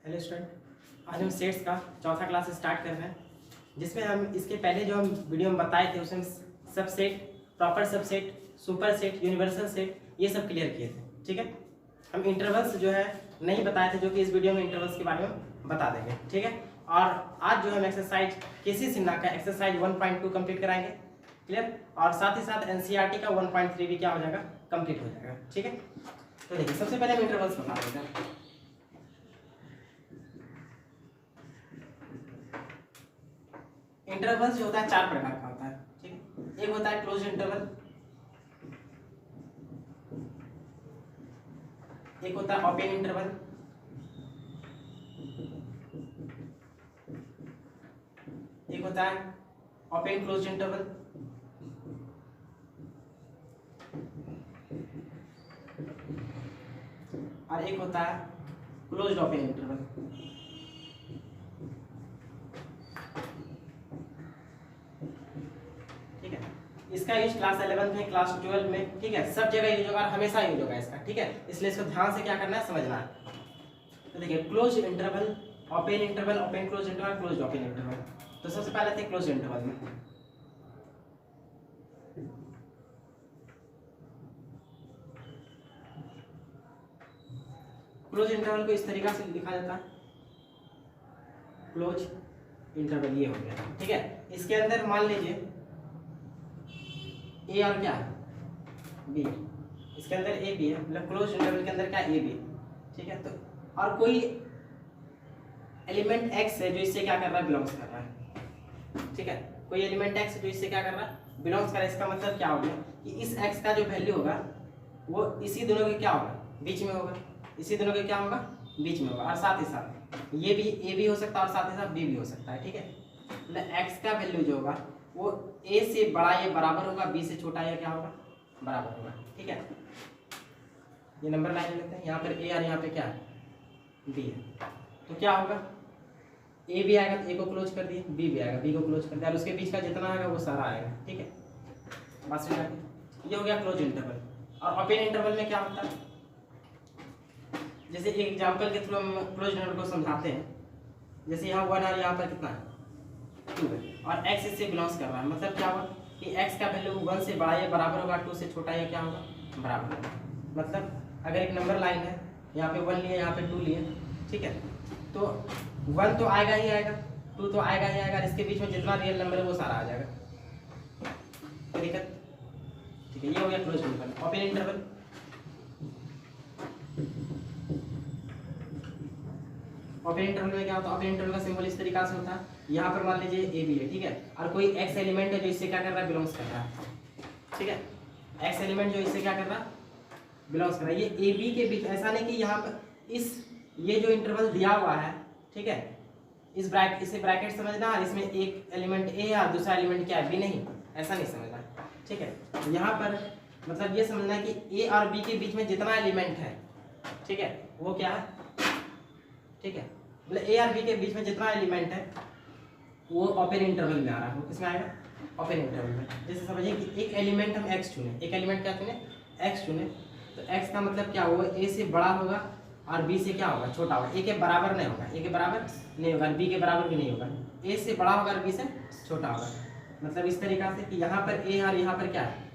Hello student, आज हम sets का चौथा क्लास स्टार्ट कर रहे हैं, जिसमें हम इसके पहले जो हम वीडियो में बताए थे उसमें subset, proper subset, super set, universal set ये सब क्लियर किए थे। ठीक है, हम इंटरवल्स जो है नहीं बताए थे, जो कि इस वीडियो में इंटरवल्स के बारे में बता देंगे। ठीक है, और आज जो हम एक्सरसाइज केसी सिन्हा का एक्सरसाइज 1.2 कंप्लीट कराएंगे। क्लियर, और साथ ही साथ एनसीईआरटी का 1.3 भी क्या हो जाएगा, कंप्लीट हो जाएगा। ठीक है, तो देखिए सबसे पहले हम इंटरवल्स बता देते हैं। इंटरवल्स जो होता है चार प्रकार का होता है। ठीक है, एक होता है क्लोज इंटरवल, एक होता है ओपन इंटरवल, एक होता है ओपन क्लोज इंटरवल, और एक होता है क्लोज्ड ओपन इंटरवल। ठीक है, इसका यूज क्लास 11 में, क्लास 12 में, ठीक है, सब जगह यूज होगा, हमेशा यूज होगा इसका। ठीक है, इसलिए इसको ध्यान से क्या करना है, समझना है। तो देखिए close interval, open interval, open close interval, close open interval. तो सबसे पहले थे क्लोज इंटरवल में। क्लोज इंटरवल को इस तरीका से लिखा जाता है, क्लोज इंटरवल ये हो गया। ठीक है, इसके अंदर मान लीजिए ए और क्या है, बी। इसके अंदर ए बी है, मतलब क्लोज इंटरवल के अंदर क्या ए बी। ठीक है, तो और कोई एलिमेंट एक्स है जो इससे क्या कर रहा है, बिलोंग्स कर रहा है। ठीक है, कोई एलिमेंट एक्स जो इससे क्या कर रहा है, बिलोंग्स कर रहा है। इसका मतलब क्या हो गया कि इस एक्स का जो वैल्यू होगा वो इसी दोनों के क्या होगा, बीच में होगा। इसी दोनों के क्या होगा, बीच में होगा। और साथ ही साथ ये भी ए भी हो सकता है और साथ ही साथ बी भी हो सकता है। ठीक है, मतलब एक्स का वैल्यू जो होगा वो ए से बड़ा या बराबर होगा, बी से छोटा या क्या होगा, बराबर होगा। ठीक है, ये नंबर लाइन लेते हैं, यहाँ पर ए और यहाँ पे क्या है, बी है। तो क्या होगा, ए भी आएगा तो ए को क्लोज कर दिए, बी भी आएगा, बी को क्लोज कर दिया, और उसके बीच का जितना आएगा वो सारा आएगा। ठीक है, बस ये हो गया क्लोज इंटरवल। और ओपन इंटरवल में क्या होता है, जैसे एक एग्जांपल के थ्रू हम क्लोज इंटरवल को समझाते हैं। जैसे यहाँ 1 और यहाँ पर कितना है, 2 है, और x इससे बिलोंग्स कर रहा है। मतलब क्या होगा कि x का वैल्यू 1 से बड़ा या बराबर होगा, 2 से छोटा या क्या होगा, बराबर होगा। मतलब अगर एक नंबर लाइन है, यहाँ पे 1 लिए, यहाँ पे 2 लिए, ठीक है, तो 1 तो आएगा ही आएगा, 2 तो आएगा ही आएगा, इसके बीच में जितना रियल नंबर है वो सारा आ जाएगा। कोई दिक्कत? ठीक है, ये हो गया close interval. Open interval, open interval में क्या होता है, ओपन इंटरवल का सिंबल इस तरीका से होता है। यहाँ पर मान लीजिए ए बी है, ठीक है, और कोई एक्स एलिमेंट है जो इससे क्या कर रहा है, बिलोंग्स कर रहा है। ठीक है, एक्स एलिमेंट जो इससे क्या कर रहा है, बिलोंग्स कर रहा है। ये ए बी के बीच, ऐसा नहीं कि यहाँ पर इस ये जो इंटरवल दिया हुआ है, ठीक है, इसे ब्रैकेट समझना, और इसमें एक एलिमेंट ए है और दूसरा एलिमेंट क्या है, बी, नहीं, ऐसा नहीं समझना। ठीक है, यहाँ पर मतलब ये समझना है कि ए और बी के बीच में जितना एलिमेंट है, ठीक है, वो क्या है, ठीक है, मतलब ए और बी के बीच में जितना एलिमेंट है वो ओपन इंटरवल में आ रहा है। वो किसमें आएगा, ओपन इंटरवल में। जैसे समझिए कि एक एलिमेंट हम एक्स चुने, एक एलिमेंट क्या चुने, एक्स चुने, तो एक्स का मतलब क्या होगा, ए से बड़ा होगा और बी से क्या होगा, छोटा होगा। ए के बराबर नहीं होगा, ए के बराबर नहीं होगा, बी के बराबर भी नहीं होगा। ए से बड़ा होगा और बी से छोटा होगा। मतलब इस तरीका से कि यहाँ पर ए और यहाँ पर क्या है,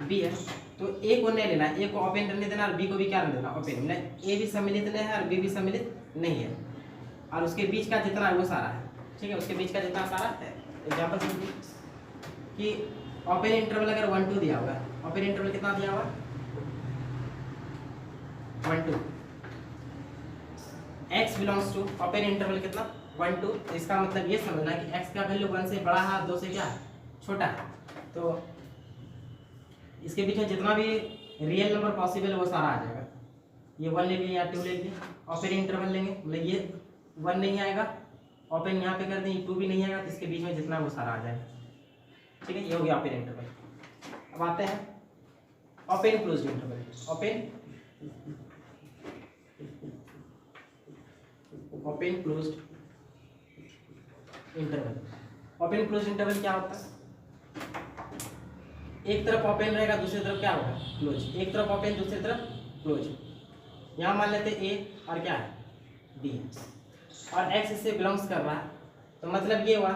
बी है, तो ए को नहीं लेना, ए को ओपन रहने देना और बी को भी क्या रहने देना, ओपन। मतलब ए भी सम्मिलित नहीं है और बी भी सम्मिलित नहीं है, और उसके बीच का जितना है वो सारा है। ठीक है, उसके बीच का जितना सारा है। एग्जांपल समझिए कि ओपन इंटरवल अगर 1 2 दिया हुआ है, ओपन इंटरवल कितना दिया हुआ है, 1 2, x belongs to open interval कितना, 1 2। इसका मतलब ये समझना कि x का वैल्यू 1 से बड़ा है, 2 से क्या है, छोटा है। तो इसके बीच में जितना भी रियल नंबर पॉसिबल है वो सारा आ जाएगा। ये 1 ले लिए या 2 ले लिए, ओपन इंटरवल लेंगे, मतलब ये 1 नहीं आएगा, ओपन यहाँ पे कर दें, 2 भी नहीं आएगा, तो इसके बीच में जितना वो सारा आ जाएगा। ठीक है, ये हो गया ओपन इंटरवल। अब आते हैं open closed interval. Open closed interval, open closed interval क्या होता है, एक तरफ ओपन रहेगा, दूसरी तरफ क्या होगा, क्लोज। एक तरफ ओपन, दूसरी तरफ क्लोज। यहाँ मान लेते ए और क्या है, बी है। और x इससे बिलोंग्स कर रहा है, तो मतलब ये हुआ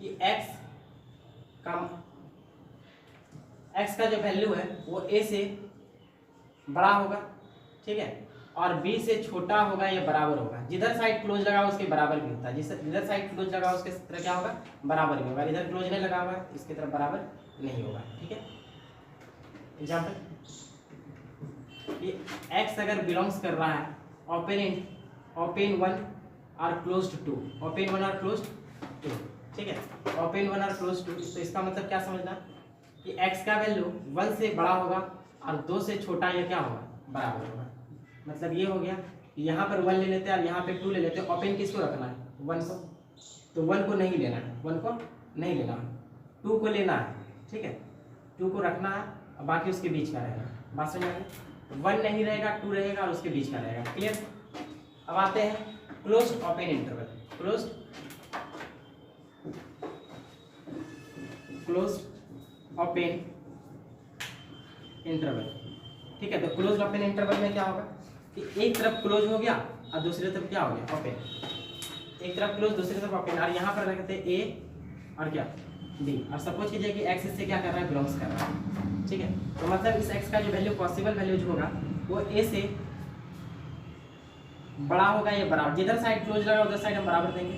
कि x का जो वैल्यू है वो a से बड़ा होगा, ठीक है, और b से छोटा होगा या बराबर होगा। जिधर साइड क्लोज लगा उसके बराबर भी होता है, जिधर साइड क्लोज लगा उसके तरह क्या होगा, बराबर भी होगा। इधर क्लोज नहीं लगा हुआ है इसकी तरफ बराबर नहीं होगा, ठीक है। एग्जाम्पल, ये x अगर बिलोंग्स कर रहा है ओपन 1 और क्लोज्ड 2, ओपन 1 और क्लोज्ड 2, ठीक है, ओपन 1 और क्लोज्ड 2, तो इसका मतलब क्या समझना कि x का वैल्यू 1 से बड़ा होगा और 2 से छोटा या क्या होगा, बराबर होगा। मतलब ये हो गया, यहाँ पर 1 ले लेते हैं और यहाँ पे 2 ले लेते हैं। ओपन किसको रखना है, 1 को, तो 1 को नहीं लेना है, 1 को नहीं लेना है, 2 को लेना है, ठीक है, 2 को रखना है और बाकी उसके बीच का रहेगा। बात समझ में, 1 नहीं रहेगा, 2 रहेगा और उसके बीच का रहेगा। क्लियर। अब आते हैं closed open interval, closed open interval, ठीक है। तो क्लोज्ड ओपन इंटरवल में क्या होगा कि एक तरफ क्लोज हो गया और दूसरी तरफ क्या हो गया, ओपन। एक तरफ क्लोज दूसरी तरफ ओपन, और यहाँ पर रखते हैं a और क्या, b, और सपोज कीजिए कि x से क्या कर रहा है, बिलोंग्स कर रहा है, ठीक है। तो मतलब इस x का जो वैल्यू पॉसिबल वैल्यू जो होगा वो a से बड़ा होगा या बराबर। जिधर साइड क्लोज लगा उधर साइड हम बराबर देंगे,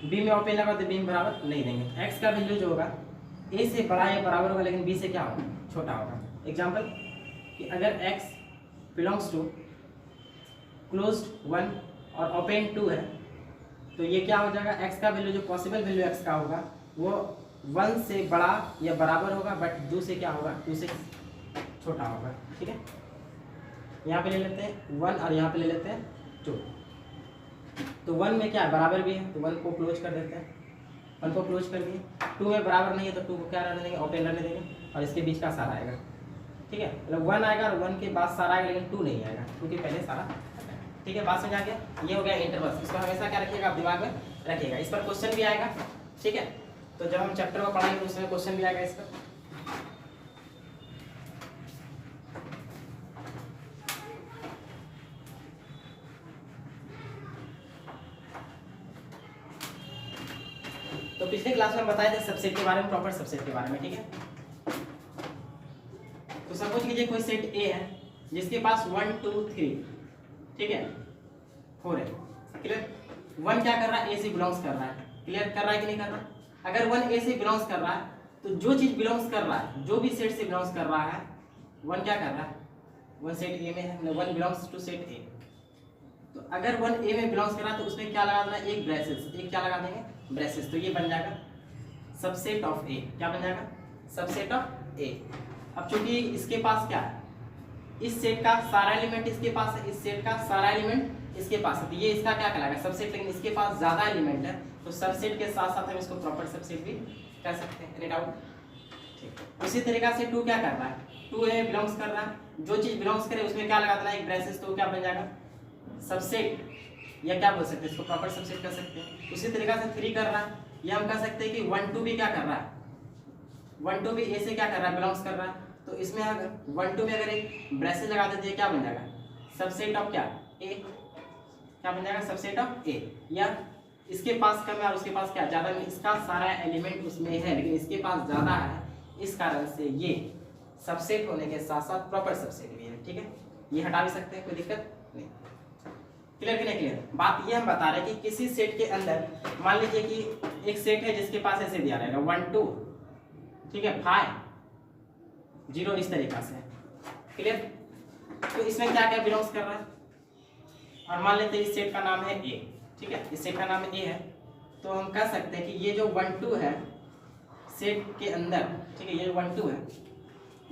b में ओपन लगा तो b में बराबर नहीं देंगे। x का वैल्यू जो होगा a से बड़ा या बराबर होगा, लेकिन b से क्या होगा, छोटा होगा। एग्जाम्पल कि अगर x बिलोंग्स टू क्लोज्ड 1 और ओपन 2 है, तो ये क्या हो जाएगा, x का वैल्यू जो पॉसिबल वैल्यू x का होगा वो 1 से बड़ा या बराबर होगा, बट 2 से क्या होगा, 2 से छोटा होगा, ठीक है। यहाँ पे ले लेते हैं 1 और यहाँ पे ले लेते हैं 2, तो 1 में क्या है, बराबर भी है, तो 1 को क्लोज कर देते हैं, 1 को क्लोज कर दिए। 2 में बराबर नहीं है तो 2 को क्या रहने देंगे, ओपन रहने देंगे, और इसके बीच का सारा आएगा, ठीक है। मतलब 1 आएगा और 1 के बाद सारा आएगा, लेकिन 2 नहीं आएगा, क्योंकि पहले सारा, ठीक है। बात समझ आ गया। ये हो गया इंटरवल, इसको हमेशा क्या रखिएगा, आप दिमाग में रखिएगा। इस पर क्वेश्चन भी आएगा, ठीक है। तो जब हम चैप्टर को पढ़ाएंगे उसमें क्वेश्चन भी आएगा इस पर। तो पिछले क्लास में हम बताए थे सबसेट के बारे में, प्रॉपर सबसेट के बारे में, ठीक है। तो सपोज कीजिए कोई सेट A है जिसके पास 1 2 3, ठीक है, 4 है। क्लियर। 1 क्या कर रहा है, A से बिलोंग्स कर रहा है। क्लियर, कर रहा है कि नहीं कर रहा। अगर 1 A से बिलोंग्स कर रहा है तो जो चीज बिलोंग्स कर रहा है, जो भी सेट से बिलोंग्स कर रहा है, 1 क्या कर रहा है, 1 सेट A में है, 1 बिलोंग्स टू सेट A। तो अगर 1 A में बिलोंग्स कर रहा है तो उसमें क्या लगा देना, एक ब्रेसेस, एक क्या लगा देंगे, ब्रेसेस। तो ये बन जाएगा सबसेट ऑफ A। क्या बन जाएगा, सबसेट ऑफ A। अब चूंकि इसके पास क्या है, इस सेट का सारा एलिमेंट इसके पास है, इस सेट का सारा एलिमेंट इसके पास है, तो ये इसका क्या कहलाएगा, सबसेट। लेकिन इसके पास ज्यादा एलिमेंट है, तो सबसेट के साथ साथ हम इसको प्रॉपर सबसेट भी कह सकते हैं। एनी डाउट, ठीक। उसी तरीका से 2 क्या कर रहा है, 2 A बिलोंग्स कर रहा है, जो चीज बिलोंग्स करे उसमें क्या लगा देना, एक ब्रेसेस, तो क्या बन जाएगा, सबसेट, या क्या बोल सकते हैं इसको, प्रॉपर सबसेट कर सकते हैं। उसी तरीका से 3 कर रहा है, ये हम कह सकते हैं कि 1 2 भी क्या कर रहा है, 1 2 भी A से क्या कर रहा है, बिलोंग्स कर रहा है। तो इसमें अगर 1 2 में अगर एक ब्रेसेस लगा देते हैं, क्या बन जाएगा, सबसेट ऑफ क्या, A। क्या बन जाएगा, सबसेट ऑफ A। या इसके पास कम है और उसके पास क्या ज्यादा है, इसका सारा एलिमेंट उसमें है लेकिन इसके पास ज्यादा है, इस कारण से ये सबसेट होने के साथ साथ प्रॉपर सबसेट भी है, ठीक है। ये हटा भी सकते हैं, कोई दिक्कत नहीं। क्लियर कि नहीं क्लियर। बात ये हम बता रहे हैं कि किसी सेट के अंदर मान लीजिए कि एक सेट है जिसके पास ऐसे दिया रहेगा 1 2, ठीक है, 5 0, इस तरीका से। क्लियर। तो इसमें क्या क्या बिलोंग्स कर रहा है, और मान लेते हैं इस सेट का नाम है A, ठीक है, इस सेट का नाम A है। तो हम कह सकते हैं कि ये जो 1 2 है सेट के अंदर, ठीक है, ये 1 2 है,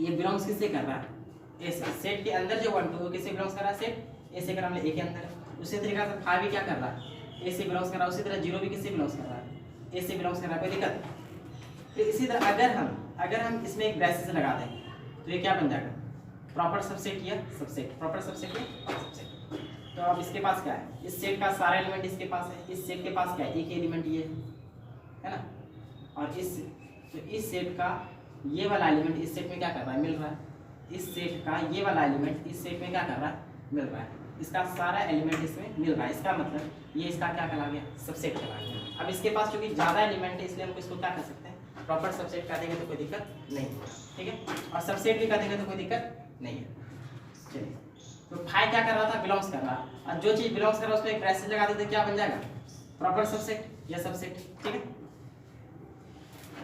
ये बिलोंग्स किससे कर रहा है, A से। सेट के अंदर जो 1 2 है किससे बिलोंग्स कर रहा है, सेट A से कर रहा है, A के अंदर है। उसी तरीके से 5 भी क्या कर रहा है, A से बिलोंग्स कर रहा है। उसी तरह 0 भी किससे बिलोंग्स कर रहा है, A से बिलोंग्स कर रहा है, कोई दिक्कत। तो इसी तरह अगर हम इसमें एक ब्रेसेस लगा दें तो ये क्या बन जाएगा, प्रॉपर सबसेट या सबसेट, प्रॉपर सबसेट या सबसेट। तो अब इसके पास क्या है, इस सेट का सारा एलिमेंट इसके पास है, इस सेट के पास क्या है, एक एलिमेंट ये है ना, और इस सेट का ये वाला एलिमेंट इस सेट में क्या कर रहा है, मिल रहा है। इस सेट का ये वाला एलिमेंट इस सेट में क्या कर रहा है, मिल रहा है। इसका सारा एलिमेंट इसमें मिल रहा है, इसका मतलब ये इसका क्या कहला गया, सबसेट कहला गया। अब इसके पास चूंकि ज़्यादा एलिमेंट है इसलिए हमको इसको क्या कर सकते हैं, प्रॉपर सबसेट कह देंगे तो कोई दिक्कत नहीं है, ठीक है। और सबसेट भी कह देंगे तो कोई दिक्कत नहीं है। चलिए, तो फाई क्या कर रहा था, बिलोंग्स कर रहा, और जो चीज़ बिलोंग्स कर रहा है उस पर एक ब्रैकेट लगा देते क्या बन जाएगा, प्रॉपर सबसेट या सबसेट, ठीक है।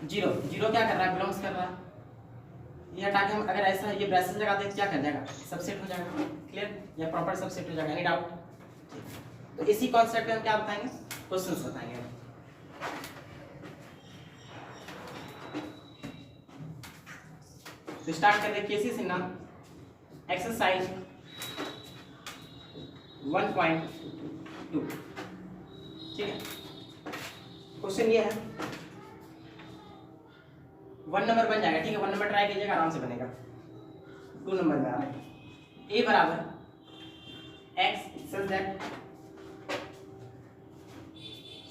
जीरो, जीरो क्या कर रहा है, बिलोंग्स कर रहा है, ये हटा के हम अगर ऐसा ये ब्रैकेट लगा दें क्या कर जाएगा, सबसेट हो जाएगा, क्लियर, या प्रॉपर सबसेट हो जाएगा, एनी डाउट। तो इसी कॉन्सेप्ट में हम क्या बताएंगे, क्वेश्चंस बताएंगे। तो स्टार्ट कर दे केसेस इन नाम एक्सरसाइज 1.2, ठीक है। क्वेश्चन ये है, 1 नंबर बन जाएगा, ठीक है, 1 नंबर ट्राई कीजिएगा, आराम से बनेगा। 2 नंबर में आ रहा है, ए बराबर x सच दैट,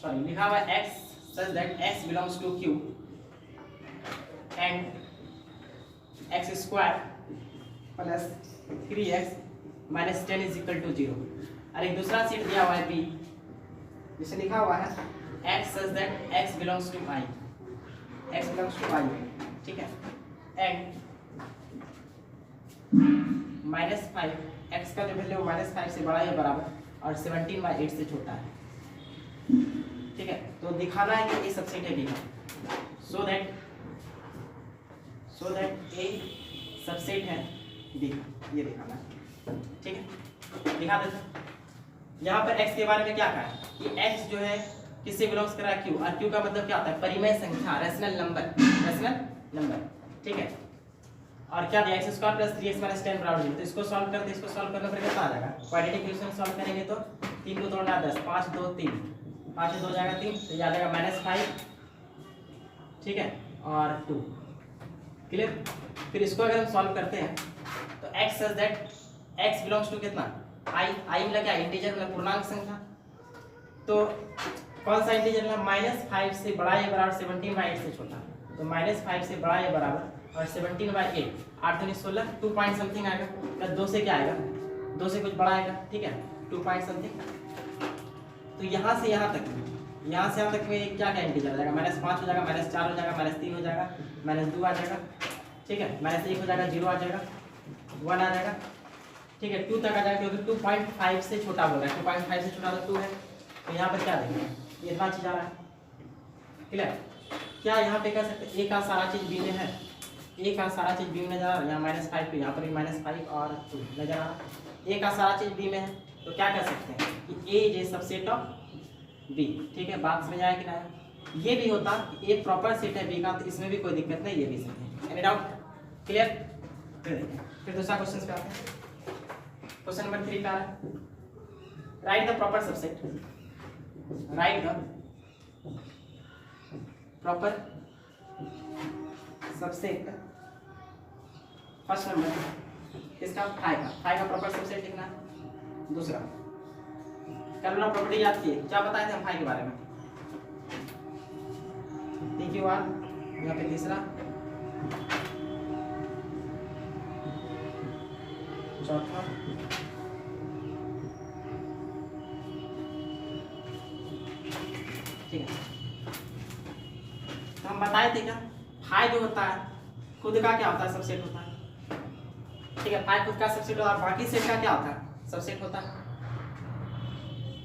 सॉरी लिखा हुआ है x such that x belongs to q and x square plus 3x minus 10 is equal to 0। और एक दूसरा सीट दिया हुआ है b, जिसे लिखा हुआ है x such that x belongs to i, x belongs to i, ठीक है, एंड -5 x का जो वैल्यू -5 से बड़ा या बराबर और 17/8 से छोटा है, ठीक है। तो दिखाना है कि ये सबसेट है b का, सो दैट a सबसेट है b का, ये दिखाना है, ठीक है। दिखा देते हैं। यहाँ पर x के बारे में क्या कहा है कि x जो है किससे बिलोंग्स कर रहा है, q, और q का मतलब क्या होता है, परिमेय संख्या, रैशनल नंबर, ठीक है। और क्या दिया, x square plus 3x minus 10 बराबर 0। तो इसको सॉल्व करते, इसको सॉल्व करने पर कितना आ जाएगा, क्वाड्रेटिक इक्वेशन सॉल्व करेंगे तो 3 को तोड़ना 10, 5 2 3, 5 से 2 जाएगा 3, तो ये आ जाएगा -5, ठीक है, और 2, क्लियर। फिर इसको अगर हम सॉल्व करते हैं तो x such that x belongs to कितना, i मतलब क्या, इंटीजर मतलब पूर्णांक संख्या। तो कौन सा इंटीजर है, -5 से बड़ा या बराबर 17/8 से छोटा, तो -5 से बड़ा या बराबर और 17/8, 8 दूनी 16, 2 पॉइंट समथिंग आएगा, प्लस 2 से क्या आएगा, 2 से कुछ बड़ा आएगा, ठीक है, 2 पॉइंट समथिंग। तो यहाँ से यहाँ तक में क्या क्या इंटीजर आ जाएगा, -5 हो जाएगा, -4 हो जाएगा, -3 हो जाएगा, -2 आ जाएगा, ठीक है, -1 हो जाएगा, 0 आ जाएगा, 1 आ जाएगा, ठीक है, 2 तक आ जाएगा, क्योंकि 2.5 से छोटा बोल रहा है, 2.5 से छोटा तो 2 है। तो यहाँ पर क्या देंगे, ये इतना चीज आ रहा है, क्लियर। क्या यहाँ पे कह सकते हैं, a का सारा चीज b में है, a का सारा चीज b में नजर आ रहा है, यहाँ -5 पे यहाँ पर भी -5 और 2 नजर आ रहा है, a का सारा चीज b में है, तो क्या कह सकते हैं कि a is a subset of b, ठीक है। बात समझ आया कि नहीं, ये भी होता कि a प्रॉपर सेट है b का, तो इसमें भी कोई दिक्कत नहीं, ये भी सेट है, एनी डाउट, क्लियर। फिर दूसरा क्वेश्चन पे आते हैं, क्वेश्चन नंबर 3 का है, right the proper subset, right the proper subset, first number इसका फाई का प्रॉपर सबसेट लिखना है। दूसरा कल प्रॉपर्टी याद किए, क्या बताए थे हम फाई के बारे में, PQR, यहाँ पे तीसरा, चौथा, ठीक है। तो हम बताए थे क्या, फाई जो होता है खुद का क्या होता है, सबसेट होता है, ठीक है। फाई खुद का सबसेट होता है, बाकी सेट का क्या होता है, सबसेट होता है।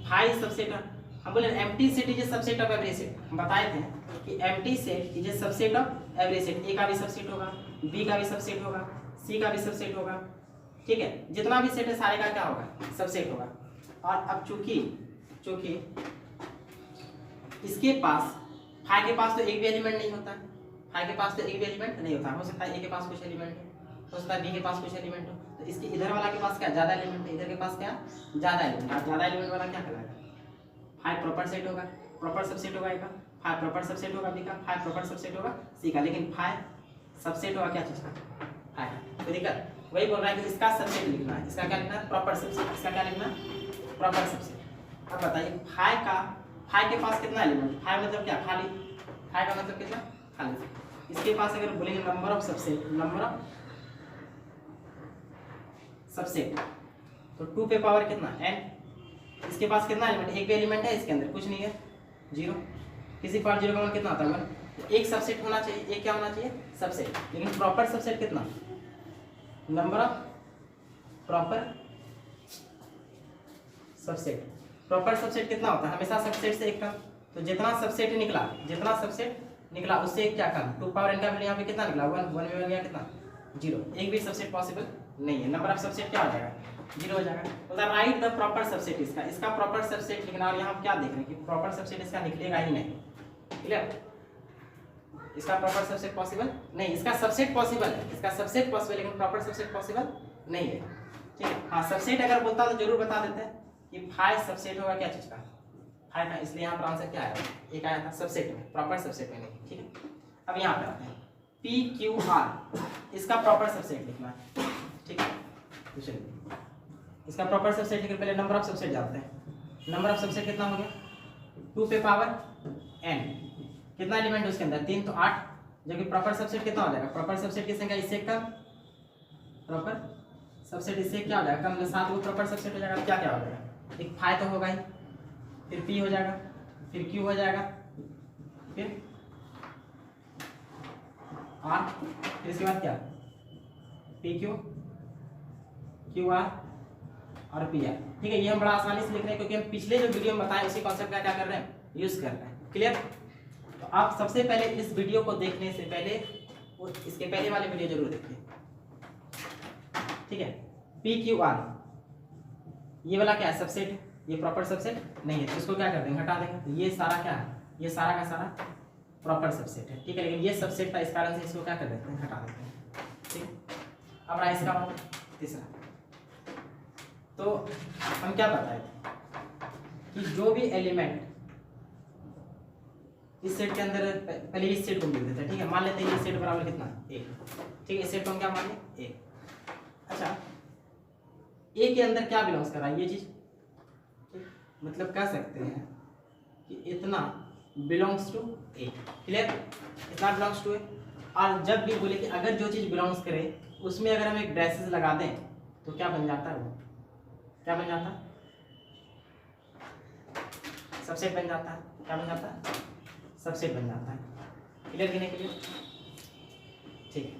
फाई सबसेट, हम बोले empty set is a subset of every set, हम बताए थे कि empty set is a subset of every set, A का भी सबसेट होगा, बी का भी सबसेट होगा, सी का भी सबसेट होगा, ठीक है। जितना भी सेट है सारे का क्या होगा, सबसेट होगा। और अब चूंकि इसके पास, फाई के पास तो एक भी एलिमेंट नहीं होता, फाई के पास तो एक भी एलिमेंट नहीं होता, हो सकता है ए के पास कुछ एलिमेंट हो सकता है बी के पास कुछ एलिमेंट हो, तो इसके इधर वाला के पास क्या ज्यादा एलिमेंट है, इधर के पास क्या ज्यादा एलिमेंट, और ज्यादा एलिमेंट वाला क्या कहलाएगा, फाई प्रॉपर सेट होगा, प्रॉपर सबसेट होगा ए का, फाई प्रॉपर सबसेट होगा बी का, फाई प्रॉपर सबसेट होगा सी का, लेकिन फाई सबसेट होगा क्या चीज का, फाई का। कोई दिक्कत, वही बोल रहा है कि इसका सबसेट लिखना है, इसका क्या लिखना है, प्रॉपर सबसेट, इसका क्या लिखना है, प्रॉपर सबसेट। अब बताइए फाई के पास कितना एलिमेंट, फाई मतलब क्या, खाली, फाई का मतलब कितना, खाली। इसके पास अगर बोलेंगे number of subset, number of subset, तो 2 पे पावर कितना n, इसके पास कितना एलिमेंट, एक भी एलिमेंट है इसके अंदर, कुछ नहीं है, 0। किसी पार्ट 0 का मान कितना आता है 1, तो एक सबसेट होना चाहिए, एक क्या होना चाहिए, सबसेट। लेकिन प्रॉपर सबसेट कितना, number of proper subset, proper subset कितना होता है, हमेशा सबसेट से एक कम। तो जितना सबसेट निकला उससे एक क्या कम, 2 पावर n का वैल्यू यहाँ पे कितना निकला 1, 1 में बन गया कितना 0, एक भी सबसेट पॉसिबल नहीं है, नंबर ऑफ सबसेट क्या हो जाएगा 0 हो जाएगा। तो राइट द प्रॉपर सबसेट, इसका प्रॉपर सबसेट लिखना। और यहाँ हम क्या देख रहे हैं कि प्रॉपर सबसेट इसका निकलेगा ही नहीं, क्लियर, इसका प्रॉपर सबसेट पॉसिबल नहीं, इसका सबसेट पॉसिबल है, इसका सबसेट पॉसिबल, लेकिन प्रॉपर सबसेट पॉसिबल नहीं है, ठीक है। हाँ सबसेट अगर बोलता तो जरूर बता देते हैं कि फाई सबसेट होगा क्या चीज का, फाई का, इसलिए यहाँ पर आंसर क्या आया, एक आया था सबसेट में, प्रॉपर सबसेट में नहीं, ठीक है। अब यहाँ पे आते हैं पी क्यू आर, इसका प्रॉपर सबसेट लिखना है, ठीक है। तो चलिए इसका प्रॉपर सबसेट लिखकर पहले नंबर ऑफ सबसेट जानते हैं। नंबर ऑफ सबसेट कितना हो गया, 2 पे पावर n, कितना एलिमेंट है उसके अंदर 3, तो 8, जो कि प्रॉपर सबसेट कितना हो जाएगा, प्रॉपर सबसेट किससे क्या, इससे कम, प्रॉपर सबसेट इससे क्या हो जाएगा कम, 7 वो प्रॉपर सबसेट हो जाएगा। क्या क्या हो जाएगा, एक फाई तो होगा ही, फिर p हो जाएगा, फिर q हो जाएगा, फिर r, फिर इसके बाद क्या pq qr और pr, ठीक है। ये हम बड़ा आसानी से लिख रहे हैं क्योंकि हम पिछले जो वीडियो में बताए उसी कॉन्सेप्ट का क्या कर रहे हैं, यूज कर रहे हैं, क्लियर। तो आप सबसे पहले इस वीडियो को देखने से पहले इसके पहले वाले वीडियो जरूर देखिए, ठीक है। PQR ये वाला क्या है, सबसेट, ये प्रॉपर सबसेट नहीं है, तो इसको क्या कर देंगे, हटा देंगे। तो ये सारा क्या है, ये सारा का सारा प्रॉपर सबसेट है, ठीक है। लेकिन ये सबसेट था, इस कारण से इसको क्या कर देते हैं, हटा देते हैं, ठीक। अब रहा इसका मान तीसरा। तो हम क्या बताए कि जो भी एलिमेंट इस सेट के अंदर, पहले इस सेट को लिख देते हैं, ठीक है। मान लेते हैं ये सेट बराबर कितना 1, ठीक है। इस सेट को हम क्या मान लें 1। अच्छा ए के अंदर क्या बिलोंग्स कर रहा है ये चीज, मतलब कह सकते हैं कि इतना बिलोंग्स टू ए, क्लियर, इतना बिलोंग्स टू ए। और जब भी बोले कि अगर जो चीज बिलोंग्स करे उसमें अगर हम एक ब्रेसेस लगा दें तो क्या बन जाता है, वो क्या बन जाता है, सबसेट बन जाता है, क्या बन जाता है, सबसेट बन जाता है, क्लियर करने के लिए, ठीक है।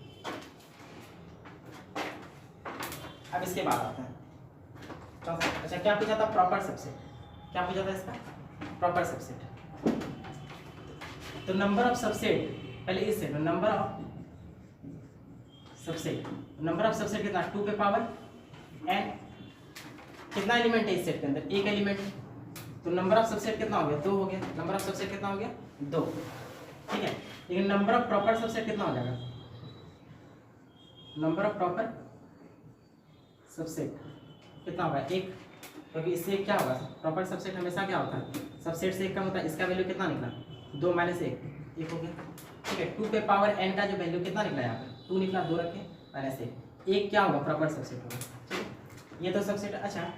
अब इसके बाद आता है अच्छा क्या पूछा था, प्रॉपर सबसेट, क्या पूछा था इसका, प्रॉपर सबसेट। तो नंबर ऑफ सबसेट, पहले इस सेट में number of subset, number of subset कितना 2 पे पावर n, कितना एलिमेंट है इस सेट के अंदर, एक एलिमेंट, तो नंबर ऑफ सबसेट कितना हो गया 2 हो गया, नंबर ऑफ सबसेट कितना हो गया 2, ठीक है। लेकिन नंबर ऑफ प्रॉपर सबसेट कितना हो जाएगा, नंबर ऑफ प्रॉपर सबसेट कितना होगा 1, क्योंकि इससे क्या होगा, प्रॉपर सबसेट हमेशा क्या होता है, सबसेट से 1 कम होता है। इसका वैल्यू कितना निकला 2 - 1 हो गया, ठीक है। 2 पे पावर n का जो वैल्यू कितना निकला यहाँ पे 2 निकला, 2 रखे -1 क्या होगा, प्रॉपर सबसेट होगा, ठीक है। ये तो सबसेट, अच्छा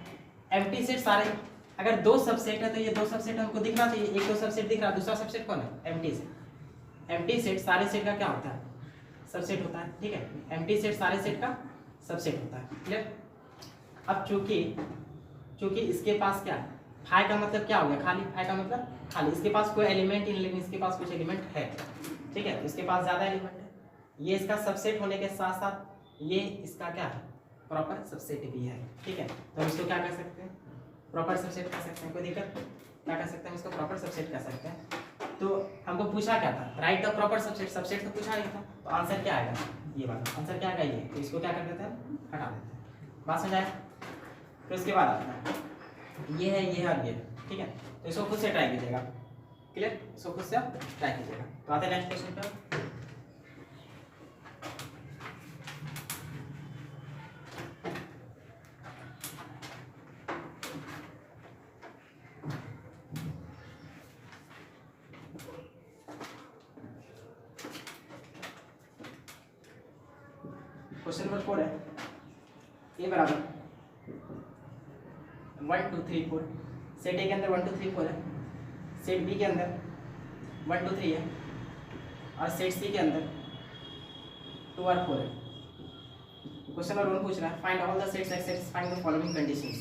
एम्प्टी सेट सारे, अगर 2 सबसेट है तो ये 2 सबसेट हमको दिखना चाहिए, एक तो सबसेट दिख रहा है, दूसरा सबसेट कौन है, एम्प्टी सेट। एम्प्टी सेट सारे सेट का क्या होता है, सबसेट होता है, ठीक है। एम्प्टी सेट सारे सेट का सबसेट होता है, क्लियर। अब चूंकि इसके पास क्या है, फाई का मतलब क्या हो गया, खाली, फाई का मतलब खाली, इसके पास कोई एलिमेंट ही नहीं, लेकिन इसके पास कुछ एलिमेंट है, ठीक है। इसके पास ज्यादा एलिमेंट है, ये इसका सबसेट होने के साथ साथ ये इसका क्या है, प्रॉपर सबसेट भी है, ठीक है। तो हम इसको क्या कर सकते हैं, प्रॉपर सबसेट कर सकते हैं, कोई दिक्कत, क्या कर सकते हैं इसको, प्रॉपर सबसेट कर सकते हैं। तो हमको पूछा क्या था, right the proper subset, subset तो पूछा नहीं था, तो आंसर क्या आएगा, ये वाला आंसर क्या आएगा ये, तो इसको क्या कर देते हैं, हटा देते हैं, बात समझ आया। फिर उसके बाद आता है ये है, ये है और ये है, ठीक है। तो इसको खुद से ट्राई कीजिएगा, क्लियर, इसको खुद से आप ट्राई कीजिएगा। तो आते हैं नेक्स्ट क्वेश्चन पर। क्वेश्चन नंबर 4 है, ए बराबर 1 2 3 4, सेट ए के अंदर 1 2 3 4 है, सेट बी के अंदर 1 2 3 है, और सेट सी के अंदर 2 और 4 है, क्वेश्चन नंबर 1 पूछ रहा है find all the sets x satisfying the following conditions.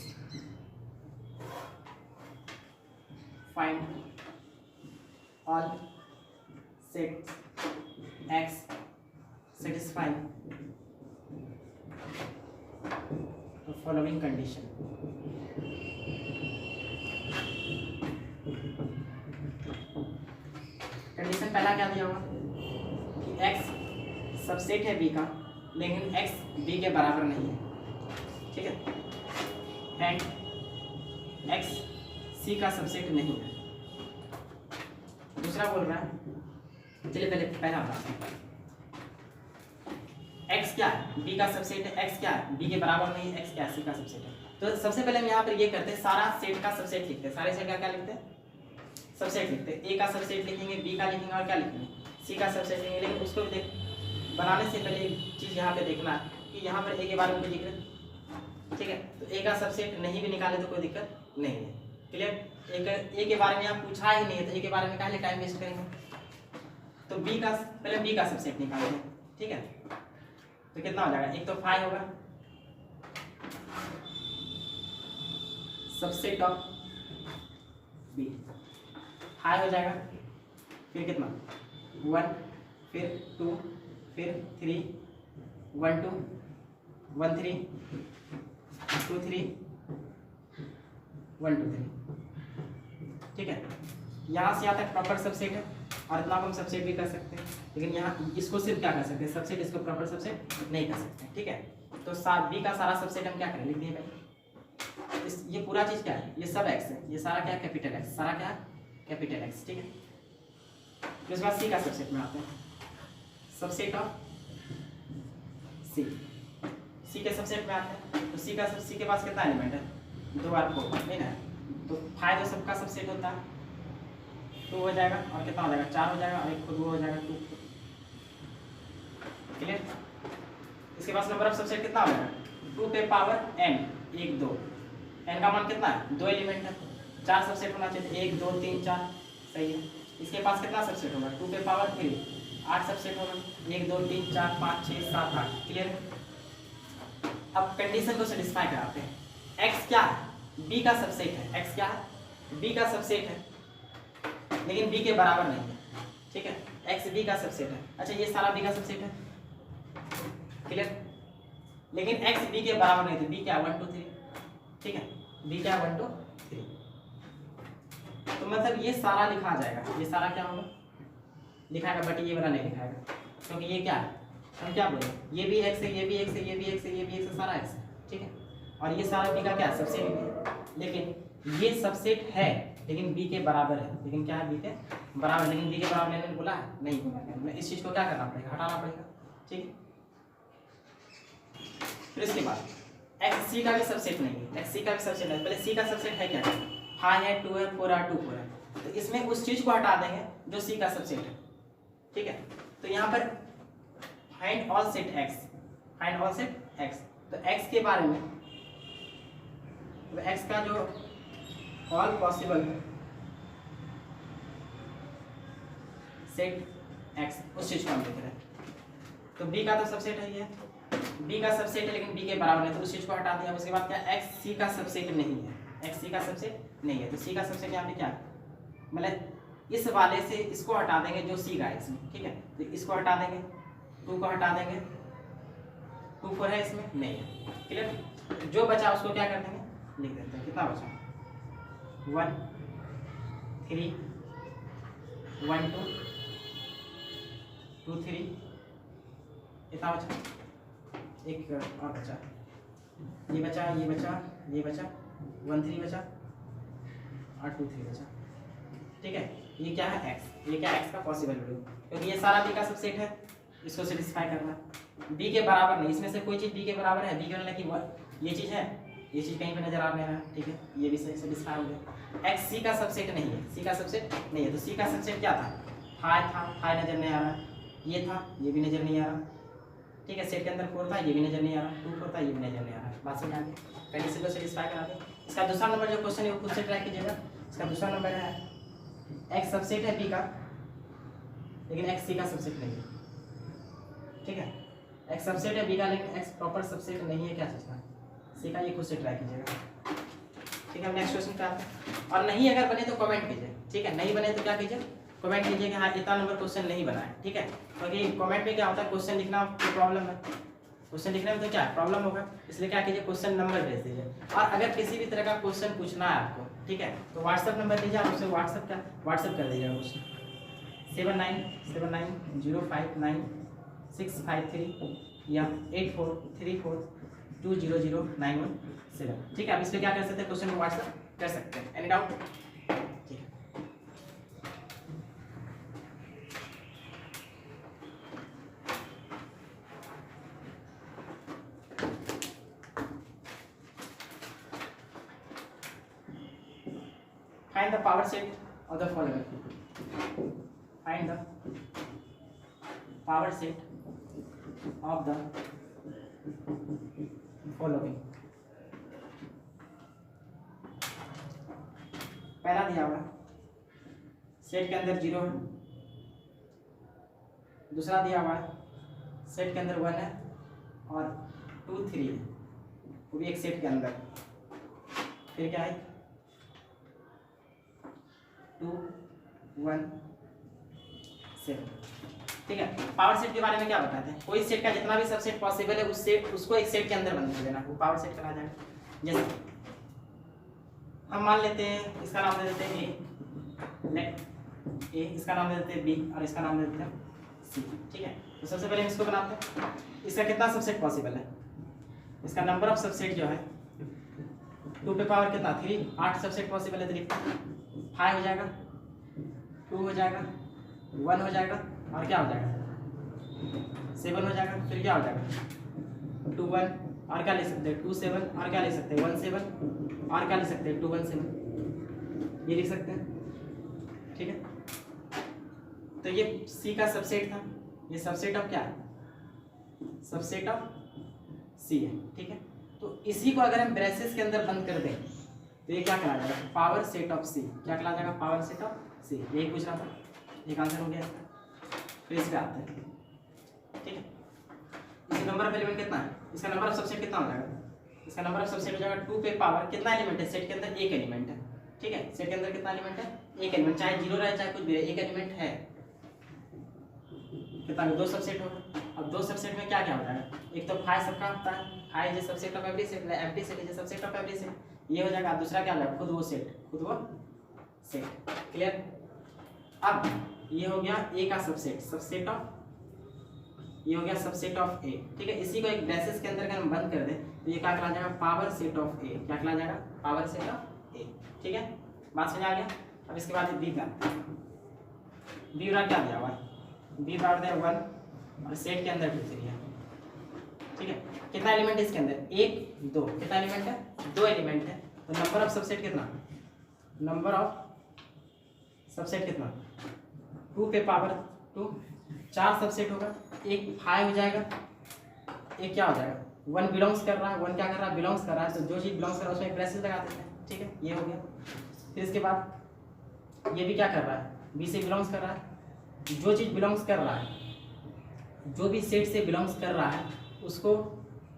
Find all sets x satisfying the following condition. Condition पहला क्या दिया होगा कि x सबसेट है b का, लेकिन x b के बराबर नहीं है, ठीक है, एंड x c का सबसेट नहीं है। दूसरा बोल रहा है, चलिए पहले पहला बात, x क्या है, b का सबसेट है, x क्या है, b के बराबर नहीं है, x क्या है, c का सबसेट है। तो सबसे पहले हम यहाँ पर ये करते हैं, सारा सेट का सबसेट लिखते हैं, सारे सेट का क्या लिखते हैं, सबसेट लिखते हैं। ए का सबसेट लिखेंगे, बी का लिखेंगे और क्या लिखेंगे, सी का सबसेट लिखेंगे। लेकिन उसको भी देख बनाने से पहले एक चीज़ यहाँ पे देखना है कि यहाँ पर ए के बारे में कोई दिक्कत, ठीक है, तो ए का सबसेट नहीं भी निकाले तो कोई दिक्कत नहीं है, क्लियर। ए के बारे में यहाँ पूछा ही नहीं है, तो ए के बारे में काहे टाइम वेस्ट करेंगे। तो बी का पहले बी का सबसेट निकालेंगे, ठीक है, तो कितना हो जाएगा, एक तो 5 होगा, सबसेट ऑफ बी 5 हो जाएगा, फिर कितना 1, फिर 2, फिर 3, 1 2 1 3 2 3 1 2 3, ठीक है। यहाँ से यहाँ तक प्रॉपर सबसेट है और इतना हम सबसेट भी कर सकते हैं, लेकिन यहाँ इसको सिर्फ क्या कर सकते हैं, सबसेट, इसको प्रॉपर सबसेट नहीं कर सकते, ठीक है। तो बी का सारा सबसेट हम क्या करें, लिख दिए भाई, ये पूरा चीज़ क्या है, ये सब एक्स है, ये सारा क्या है, कैपिटल एक्स, सारा क्या है, कैपिटल एक्स, ठीक है। फिर उसके बाद सी का सबसेट में आते हैं, सबसेट ऑफ सी, सी के सबसेट में आते हैं। तो सी के पास कितना एलिमेंट है, 2 और 4 नहीं ना, तो 5 तो सबका सबसेट होता है, 2 हो जाएगा और कितना हो जाएगा, 4 हो जाएगा और एक खुद वो हो जाएगा 2, क्लियर। इसके पास नंबर ऑफ सबसेट कितना हो जाएगा, 2 पे पावर n, 1 2, n का मान कितना है, 2 एलिमेंट है, 4 सबसेट होना चाहिए, 1 2 3 4, सही है। इसके पास कितना सबसेट होगा, 2 पे पावर 3, 8 सबसेट होगा, 1 2 3 4 5 6 7 8, क्लियर। अब कंडीशन को सेटिस्फाई कराते हैं, x क्या है, b का सबसेट है, x क्या है, b का सबसेट है, लेकिन b के बराबर नहीं है, ठीक है, x b का सबसेट है। अच्छा ये सारा b का सबसेट है, क्लियर, लेकिन x b के बराबर नहीं है, तो b क्या 1 2 3, ठीक है, b क्या 1 2 3, तो मतलब ये सारा लिखा जाएगा, ये सारा क्या होगा लिखाएगा, बट ये वाला नहीं लिखाएगा, क्योंकि ये क्या है, हम क्या बोले, ये भी x है, ये भी x है, ये भी x है, ये भी x है, सारा x है, ठीक है। और ये सारा b का क्या है, सबसेट है, लेकिन ये सबसेट है लेकिन b के बराबर है, लेकिन क्या है, b के बराबर, लेकिन b के बराबर मैंने बोला है नहीं बोला, इस चीज को क्या करना पड़ेगा, हटाना पड़ेगा, ठीक है। फिर इसके बाद x c का भी सबसेट नहीं है, x c का भी सबसेट है, पहले c का सबसेट है क्या, 5 है, 2 है, 4 है, 2 4 है, तो इसमें उस चीज को हटा देंगे जो c का सबसेट है, ठीक है। तो यहाँ पर find all set x, find all set x, तो x के बारे में, तो x का जो ऑल पॉसिबल सेट x, उस चीज को हम देख रहे हैं। तो b का तो सबसेट है, ये b का सबसेट है लेकिन b के बराबर है, तो उस चीज को हटा दिया। उसके बाद क्या, x c का सबसेट नहीं है, x c का सबसेट नहीं है, तो c का सबसेट यहाँ पे क्या, मतलब इस वाले से इसको हटा देंगे जो c का है इसमें, ठीक है, तो इसको हटा देंगे, 2 को हटा देंगे, 2 4 है इसमें नहीं है, क्लियर। जो बचा उसको क्या कर देंगे, लिख देते हैं, कितना बचा 1 3 1 2 2 3, इतना बचा, एक और बचा, ये बचा, ये बचा, ये बचा, 1 3 बचा और 2 3 बचा, ठीक है। ये क्या है x, ये क्या x का पॉसिबल वैल्यू, क्योंकि ये सारा b का सबसेट है, इसको सेटिस्फाई करना, b के बराबर नहीं, इसमें से कोई चीज़ b के बराबर है, b के मतलब कि ये चीज़ है, ये चीज़ कहीं पे नजर आ रहा है, ठीक है, ये भी सेटिस्फाई हो गया। x c का सबसेट नहीं है, c का सबसेट नहीं है, तो c का सबसेट क्या था, 5 था, 5 नजर नहीं आ रहा, ये था, ये भी नजर नहीं आ रहा, ठीक है, सेट के अंदर 4 था, ये भी नजर नहीं आ रहा, 2 4 था, ये भी नजर नहीं आ रहा, बात समझ आ गई, कंडीशन को सेटिस्फाई करा दे। इसका दूसरा नंबर जो क्वेश्चन है वो खुद से ट्राई कीजिएगा। इसका दूसरा नंबर है x सबसेट है b का, लेकिन x c का सबसेट नहीं है, ठीक है, एक्स सबसेट है बी का, लेकिन एक्स प्रॉपर सबसेट नहीं है, क्या चीज़ का, सी का, ये खुद से ट्राई कीजिएगा। ठीक है, नेक्स्ट क्वेश्चन पे आते हैं। और नहीं अगर बने तो कमेंट कीजिए, ठीक है, नहीं बने तो क्या कीजिए, कमेंट कीजिए कि हाँ इतना नंबर क्वेश्चन नहीं बना है, ठीक है, क्योंकि कमेंट में क्या होता है, क्वेश्चन लिखना तो प्रॉब्लम है, क्वेश्चन लिखने में तो क्या प्रॉब्लम होगा, इसलिए क्या कीजिए, क्वेश्चन नंबर भेज दीजिए। और अगर किसी भी तरह का क्वेश्चन पूछना है आपको, ठीक है, तो व्हाट्सअप नंबर दीजिए, आप उसे व्हाट्सअप कर दीजिएगा क्वेश्चन 7979059653 या 8434200917। ठीक है, आप इस पर क्या कर सकते हैं, क्वेश्चन को व्हाट्सअप कर सकते हैं। Any doubt? ठीक है, find the power set of the following. Find the power set of the following. पहला दिया हुआ सेट के अंदर 0 है, दूसरा दिया हुआ सेट के अंदर 1 है और 2 3 है, वो भी एक सेट के अंदर। फिर क्या है 2 1 7। ठीक है, पावर सेट के बारे में क्या बताते हैं, कोई सेट का जितना भी सबसेट पॉसिबल है उस सेट उसको एक सेट के अंदर बंद कर देना, वो पावर सेट कहा जाएगा। जैसे हम मान लेते हैं, इसका नाम दे देते हैं ए, इसका नाम दे देते हैं बी और इसका नाम दे देते हैं सी। ठीक है, तो सबसे पहले हम इसको बनाते हैं। इसका कितना सबसेट पॉसिबल है, इसका नंबर ऑफ सबसेट जो है 2 पे पावर कितना 3, 8 सबसेट पॉसिबल है, तो 5 हो जाएगा, 2 हो जाएगा, 1 हो जाएगा और क्या हो जाएगा 7 हो जाएगा। फिर क्या हो जाएगा 2 1 और क्या ले सकते हैं 2 7 और क्या ले सकते हैं 1 7 और क्या ले सकते हैं 2 1 7, ये लिख सकते हैं। ठीक है, तो ये सी का सबसेट था, ये सबसेट ऑफ क्या है, सबसेट ऑफ सी है। ठीक है, तो इसी को अगर हम ब्रेसेस के अंदर बंद कर दें तो ये क्या कहला जाएगा, पावर सेट ऑफ सी। क्या कहला जाएगा, पावर सेट ऑफ सी। यही पूछ रहा था, एक आंसर हो गया इसका। फिर इस पे आते हैं। ठीक है, इसका नंबर ऑफ एलिमेंट कितना है, इसका नंबर ऑफ सबसेट कितना हो जाएगा, इसका नंबर ऑफ सबसेट हो जाएगा 2 पे पावर कितना एलिमेंट है, सेट के अंदर एक एलिमेंट है। ठीक है, सेट के अंदर कितना एलिमेंट है, एक एलिमेंट, चाहे 0 रहे चाहे कुछ भी रहे, एक एलिमेंट है। कितना 2 सबसेट होगा। अब 2 सबसेट में क्या क्या हो जाएगा, एक तो फाई सबका होता है, phi is subset of every set, empty set is subset of every set, ये हो जाएगा। दूसरा क्या हो जाएगा, खुद वो सेट, खुद वो सेट। क्लियर। अब ये हो गया ए का सबसेट, सबसेट ऑफ, ये हो गया सबसेट ऑफ ए। ठीक है, इसी को एक ब्रेसेस के अंदर अगर हम बंद कर दें तो ये क्या कहला जाएगा, पावर सेट ऑफ ए। क्या कहला जाएगा, पावर सेट ऑफ ए। ठीक है, बात समझ आ गया। अब इसके बाद बी का, बी बराबर क्या दिया हुआ है, बी बराबर है 1 और सेट के अंदर 2 3 है। ठीक है, कितना एलिमेंट है इसके अंदर, 1 2, कितना एलिमेंट है 2 एलिमेंट है। तो नंबर ऑफ सबसेट कितना, नंबर ऑफ सबसेट कितना 2 पे पावर 2, 4 सबसेट होगा, एक 5 हो जाएगा, एक क्या हो जाएगा 1 बिलोंग्स कर रहा है, 1 क्या कर रहा है बिलोंग्स कर रहा है, तो जो चीज बिलोंग्स कर रहा है उसमें एक ब्रेसेस लगा देते हैं। ठीक है, ये हो गया। फिर इसके बाद ये भी क्या कर रहा है, बी से बिलोंग्स कर रहा है, जो चीज बिलोंग्स कर रहा है, जो भी सेट से बिलोंग्स कर रहा है उसको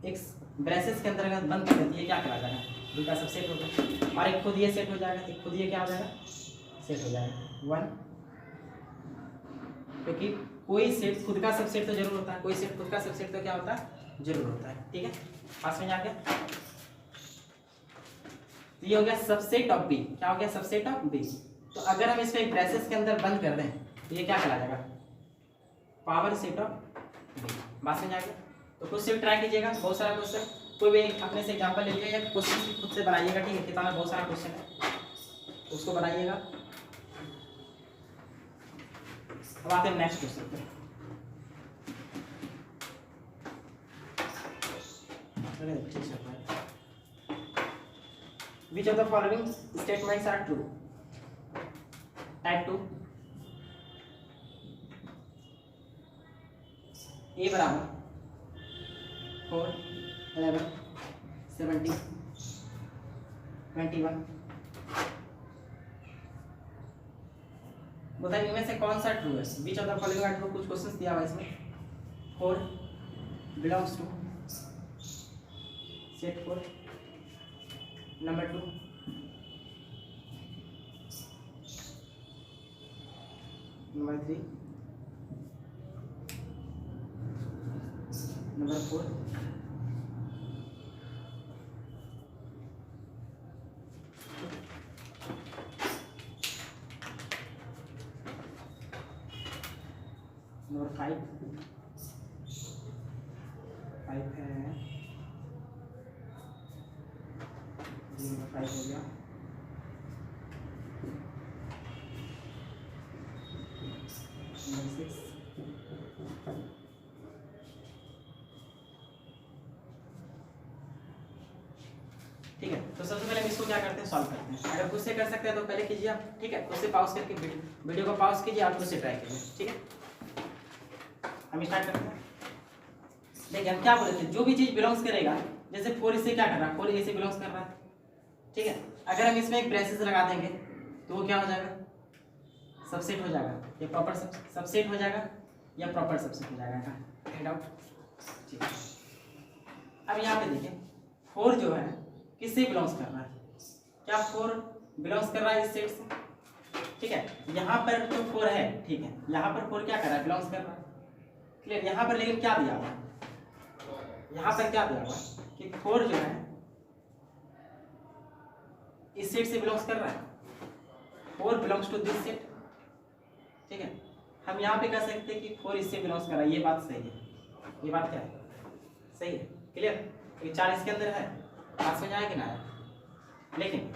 एक ब्रेसेस के अंदर अगर बंद कर देती है क्या करा जाएगा, बी का सबसेट होगा। और एक खुद ये सेट हो जाएगा, एक खुद ये क्या हो जाएगा सेट हो जाएगा 1, क्योंकि कोई सेट खुद का सबसेट तो जरूर होता है, कोई सेट खुद का सबसेट तो क्या होता है जरूर होता है। ठीक है, पास में आ गया। तो ये हो गया सबसेट ऑफ बी। क्या हो गया, सबसेट ऑफ बी। तो अगर हम इसको एक ब्रेसेस के अंदर बंद कर दें तो ये क्या कहला जाएगा, पावर सेट ऑफ बी। बात समझ आ गया। तो खुद से भी ट्राई कीजिएगा, बहुत सारा क्वेश्चन, कोई भी अपने से एग्जांपल ले लीजिएगा या क्वेश्चन खुद से बनाइएगा। ठीक है, किताब में बहुत सारा क्वेश्चन है, उसको बनाइएगा। अब आते हैं नेक्स्ट क्वेश्चन पे। Which of the following statements are true? Type 2, A बराबर 4 11 17 21। बताइए इनमें से कौन सा ट्रू है, which of the following are true. कुछ क्वेश्चंस दिया हुआ है इसमें 4 belongs to set 4, number 2 number 3 number 4 number 5 है, नंबर 5 हो गया। नंबर 6 ठीक है। तो सबसे पहले हम इसको क्या करते हैं, सॉल्व करते हैं। अगर खुद से कर सकते हैं तो पहले कीजिए आप, ठीक है। खुद से पॉज करके वीडियो को पॉज कीजिए, आप खुद से ट्राई कीजिए, ठीक है। हम स्टार्ट करते हैं। देखिए हम क्या बोले थे, जो भी चीज बिलोंग्स करेगा, जैसे 4 इससे क्या कर रहा है, 4 ए से बिलोंग्स कर रहा है, ठीक है। अगर हम इसमें एक ब्रेसेस लगा देंगे तो वो क्या हो जाएगा, सबसेट हो जाएगा, या प्रॉपर सबसेट हो जाएगा, या प्रॉपर सबसेट हो जाएगा। Any doubt? ठीक है। अब यहाँ पे देखिए 4 जो है किससे बिलोंग्स कर रहा है, क्या 4 बिलोंग्स कर रहा है इस सेट से, ठीक है। यहाँ पर जो 4 है, ठीक है, यहाँ पर 4 क्या कर रहा है, बिलोंग्स कर रहा है, क्लियर। यहाँ पर लेकिन क्या दिया हुआ, यहाँ पर क्या दिया हुआ कि 4 जो है इस सेट से बिलोंग्स कर रहा है, 4 बिलोंग्स टू दिस सेट, ठीक है। हम यहाँ पे कह सकते हैं कि 4 इससे बिलोंग्स कर रहा है, ये बात सही है, ये बात क्या है, सही है, क्लियर। ये 4 इसके अंदर है, बात समझ आया कि ना आया। लेकिन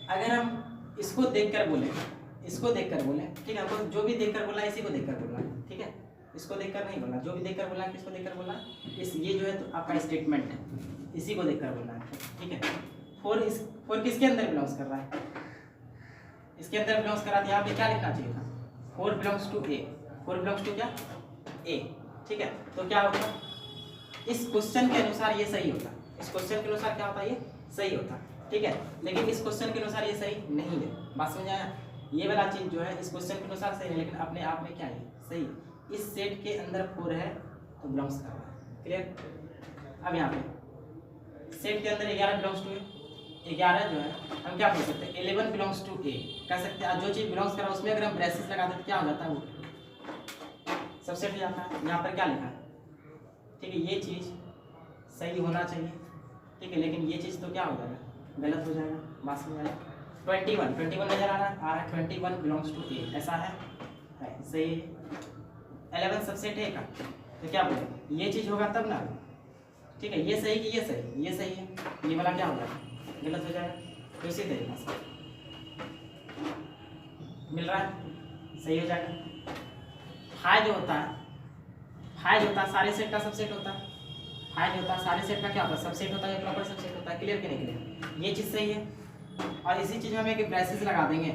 अगर हम इसको देखकर बोले, इसको देखकर बोले, ठीक है, हमको जो भी देखकर बोला इसी को देखकर बोलना है, ठीक है। इसको देखकर नहीं बोलना, जो भी देखकर बोलना है किसको देखकर बोलना है, इस ये जो है तो आपका स्टेटमेंट है, इसी को देखकर बोलना है, ठीक है। 4 किसके अंदर बिलोंग्स कर रहा है, इसके अंदर बिलोंग्स कर रहा था, यहाँ पे क्या लिखना चाहिए था, 4 belongs to A, 4 belongs to क्या, ए, ठीक है। तो क्या होता, इस क्वेश्चन के अनुसार ये सही होता, इस क्वेश्चन के अनुसार क्या होता, ये सही होता, ठीक है। लेकिन इस क्वेश्चन के अनुसार ये सही नहीं है, बात समझ आया। ये वाला चीज जो है इस क्वेश्चन के अनुसार सही है, लेकिन अपने आप में क्या है, सही है। इस सेट के अंदर 4 है तो बिलोंग्स कर रहा है, क्लियर। अब यहाँ पे सेट के अंदर 11 बिलोंग्स टू ए, 11 जो है हम क्या बोल सकते हैं, 11 बिलोंग्स टू ए कह सकते हैं। जो चीज बिलोंग्स कर रहा है उसमें अगर हम ब्रेसेस लगा दें तो क्या हो जाता है, वो सबसेट हो जाता है। यहाँ पर क्या लिखा है, ठीक है, ये चीज सही होना चाहिए, ठीक है, लेकिन ये चीज तो क्या हो जाएगा, गलत हो जाएगा, बात समझ आया। 21 नजर आ रहा है, 21 बिलोंग्स टू ए, ऐसा है सही है। 11 सबसेट है का, तो क्या बोले, ये चीज होगा तब ना, ठीक है। ये सही कि ये सही, ये सही है, ये वाला क्या हो जाएगा, गलत हो जाएगा। तो इसी तरीके से मिल रहा है, सही हो जाएगा। हाई जो होता है, हाई जो होता है सारे सेट का सबसेट होता है, हाई जो होता है सारे सेट का क्या होता है, सबसेट होता है या प्रॉपर सबसेट होता है, क्लियर कि नहीं क्लियर। ये चीज सही है, और इसी चीज में हम एक ब्रेसेस लगा देंगे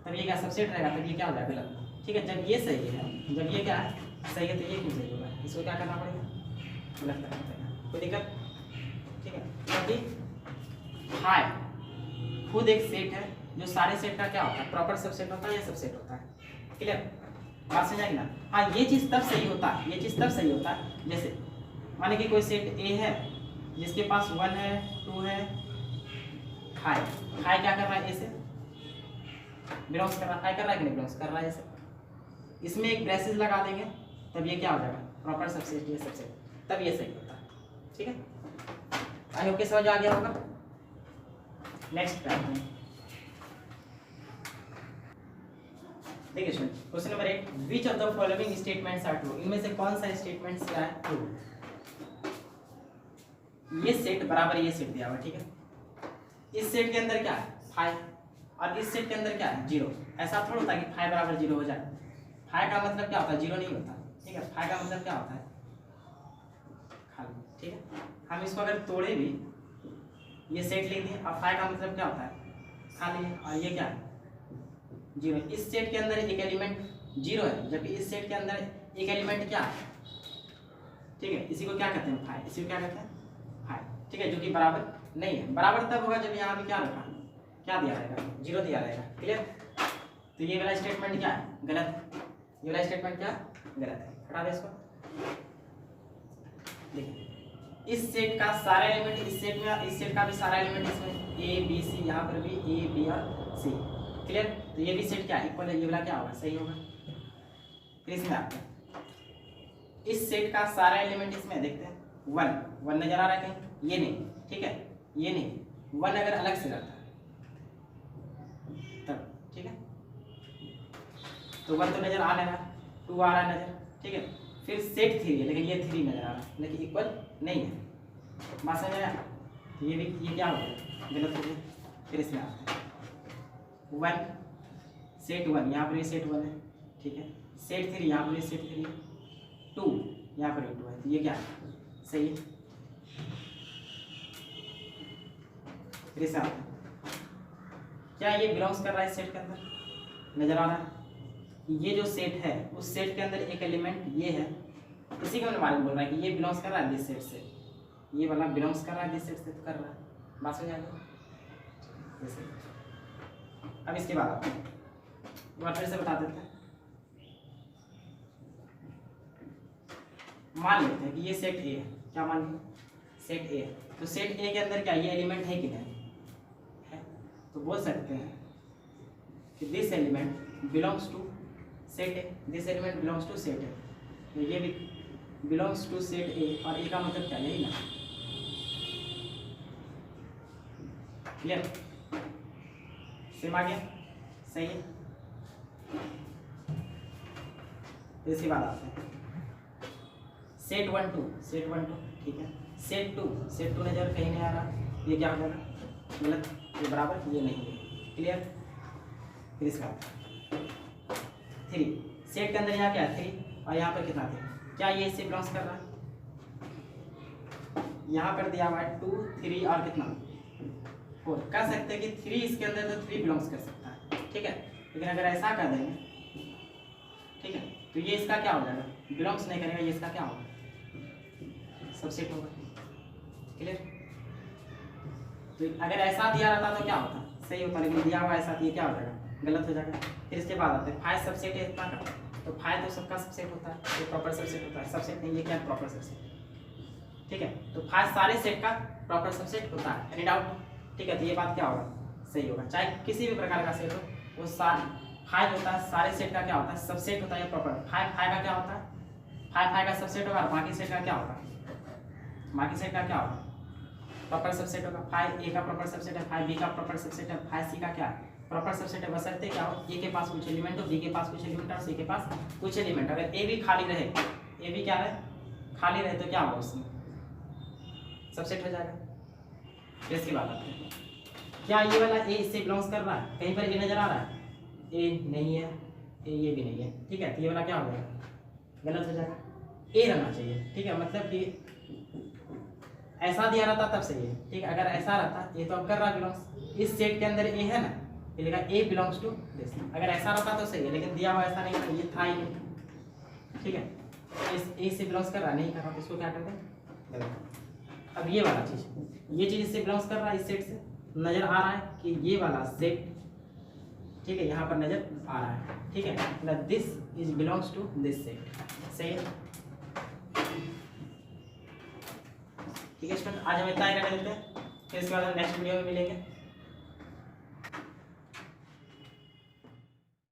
तब ये क्या सबसेट रहेगा, तब ये क्या हो जाएगा, गलत, ठीक है। जब ये सही है, जब ये क्या है सही है, तो ये क्यों सही होगा, इसको क्या करना पड़ेगा, गलत करना पड़ेगा, कोई दिक्कत, ठीक है। क्योंकि हाई खुद एक सेट है जो सारे सेट का क्या होता है, प्रॉपर सबसेट होता है या सबसेट होता है, क्लियर, बात समझ आएगी ना। हाँ, ये चीज तब सही होता है, ये चीज तब सही होता है जैसे माने कि कोई सेट ए है जिसके पास 1 है 2 है, हाई क्या कर रहा है, ए से बिलोंग्स कर रहा है, हाई कर रहा है कि नहीं, बिलोंग्स कर रहा है ऐसे। इसमें एक ब्रेसेस लगा देंगे तब ये क्या हो जाएगा, प्रॉपर सबसेट, ये सबसेट, तब ये सही होता है, ठीक है। आई होप के समझ आ गया होगा। नेक्स्ट करते हैं, देखिए student, question number 8, which of the following statements are true, इनमें से कौन सा स्टेटमेंट्स क्या है, ट्रू। ये सेट बराबर ये सेट दिया हुआ, ठीक है। इस सेट के अंदर क्या है 5, और इस सेट के अंदर क्या है 0। ऐसा थोड़ा होता है कि 5 बराबर 0 हो जाए, 5 का मतलब क्या होता है, 0 नहीं होता, ठीक है। 5 का मतलब क्या होता है, खाली, ठीक है। हम इसको अगर तोड़े भी, ये सेट लिख दिए, और 5 का मतलब क्या होता है, खाली है, और ये क्या है 0। इस सेट के अंदर एक एलिमेंट 0 है, जबकि इस सेट के अंदर एक एलिमेंट क्या है, ठीक है, इसी को क्या कहते हैं 5, इसी को क्या कहते हैं 5, ठीक है, जो कि बराबर नहीं है। बराबर तब होगा जब यहाँ पे क्या रखा, क्या दिया रहेगा, 0 दिया रहेगा, क्लियर। तो ये वाला स्टेटमेंट क्या है, गलत, ये वाला स्टेटमेंट क्या गलत है, हटा दे इसको। देखिए इस सेट का सारा एलिमेंट इस सेट में, इस सेट का भी सारा एलिमेंट इसमें ए बी सी, यहाँ पर भी ए बी और सी। क्लियर? तो ये भी सेट क्या इक्वल है, ये वाला क्या होगा, सही होगा। फिर इसमें आते हैं, इस सेट का सारा एलिमेंट इसमें देखते हैं, वन नजर आ रहा है कहीं, ये नहीं, ठीक है, ये नहीं, वन अगर अलग से रहता है तब, ठीक है, तो वन तो नजर आ रहा है, टू आ रहा है नजर, ठीक है। फिर सेट थ्री है लेकिन ये थ्री नजर आ रहा है लेकिन इक्वल नहीं है, बात समझ आया। तो ये भी, ये क्या हो गया, गलत हो गया। फिर इसमें आता है वन सेट वन, यहाँ पर भी सेट वन है, ठीक है, सेट थ्री, यहाँ पर भी सेट थ्री, टू यहाँ पर भी टू है, तो ये क्या है, सही है। फिर इसमें आता है, क्या ये बिलोंग्स कर रहा है इस सेट के अंदर, नजर आ रहा है। ये जो सेट है उस सेट के अंदर एक एलिमेंट ये है, इसी को मैंने बोल रहा है कि ये बिलोंग्स कर रहा है दिस सेट से, ये वाला बिलोंग्स कर रहा है दिस सेट से, तो कर रहा है, बात हो जाएगा। अब इसके बाद आप एक बार फिर से बता देते हैं, मान लेते हैं कि ये सेट ए है, क्या मान लें, सेट ए है, तो सेट ए के अंदर क्या ये एलिमेंट है कि नहीं है, तो बोल सकते हैं कि this element belongs to set A, this element belongs to set A, तो ये भी बिलोंग्स टू सेट ए, और ए का मतलब क्या, यही ना, क्लियर, सेम आ गया, सही है। इसके बाद आते हैं set one two, set one two, ठीक है, सेट टू नजर कहीं नहीं आ रहा, ये क्या हो जाएगा, गलत, ये बराबर, ये नहीं है, क्लियर। फिर इसका थ्री, सेट के अंदर यहाँ क्या है, थ्री, और यहाँ पर कितना थ्री, क्या ये इससे बिलोंग्स कर रहा है, यहाँ पर दिया हुआ है टू, थ्री और कितना, फोर, कह सकते हैं कि थ्री इसके अंदर, तो थ्री बिलोंग्स कर सकता है, ठीक है। लेकिन अगर ऐसा कर देंगे, ठीक है, तो ये इसका क्या हो जाएगा, बिलोंग्स नहीं करेगा, ये इसका क्या होगा, सबसेट होगा, क्लियर। तो अगर ऐसा दिया रहता तो क्या होता, सही होता, लेकिन दिया हुआ ऐसा, तो ये क्या हो जाएगा, गलत हो जाएगा। फिर इसके बाद आते हैं फाइव सबसेट है इतना का, तो फाइव तो सबका सबसेट होता है, ये प्रॉपर सबसेट होता है, सबसेट नहीं, ये क्या प्रॉपर सबसेट, ठीक है। तो फाइव सारे सेट का प्रॉपर सबसेट होता है, एनी डाउट, ठीक है। तो ये बात क्या होगा, सही होगा, चाहे किसी भी प्रकार का सेट हो, वो फाइव होता है, सारे सेट का क्या होता है, सबसेट होता है, प्रॉपर फाइव का क्या होता है, फाइव का सबसेट होगा, बाकी सेट का क्या होगा, बाकी सेट का क्या होगा, प्रॉपर सबसेट होगा। फाइव ए का प्रॉपर सबसेट है, फाइव बी का प्रॉपर सबसेट है, फाइव सी का क्या है, प्रॉपर सबसेट है, बशर्ते क्या हो, ए के पास कुछ एलिमेंट हो, बी के पास कुछ एलिमेंट और सी के पास कुछ एलिमेंट। अगर ए भी खाली रहे, ए भी क्या रहे, खाली रहे, तो क्या होगा, उसमें सबसेट हो जाएगा। इसके बाद आते हैं, क्या ये वाला ए इससे बिलोंग्स कर रहा है, कहीं पर ए नजर आ रहा है, ए नहीं है, ए ये भी नहीं है, ठीक है। तो ये वाला क्या हो जाएगा, गलत हो जाएगा, ए रहना चाहिए, ठीक है, मतलब कि ऐसा दिया रहता तब सही है, ठीक है। अगर ऐसा रहता, ये तो अब कर रहा बिलोंग्स, इस सेट के अंदर ए है ना, ये लिखा ए बिलोंग्स टू दिस, अगर ऐसा रहता तो सही है, लेकिन दिया हुआ ऐसा नहीं था, ये था ही नहीं, ठीक है। इस ए से बिलोंग्स कर रहा, नहीं कर रहा, तो इसको क्या करते हैं, गलत। अब ये वाला चीज, ये चीज इससे बिलोंग्स कर रहा है, इस सेट से नजर आ रहा है कि ये वाला सेट, ठीक है, यहाँ पर नजर आ रहा है, ठीक है, मतलब this is belongs to this set, सही है, ठीक है स्टूडेंट। आज हम इतना ही कर लेते हैं, फिर इसके बाद हम नेक्स्ट वीडियो में मिलेंगे।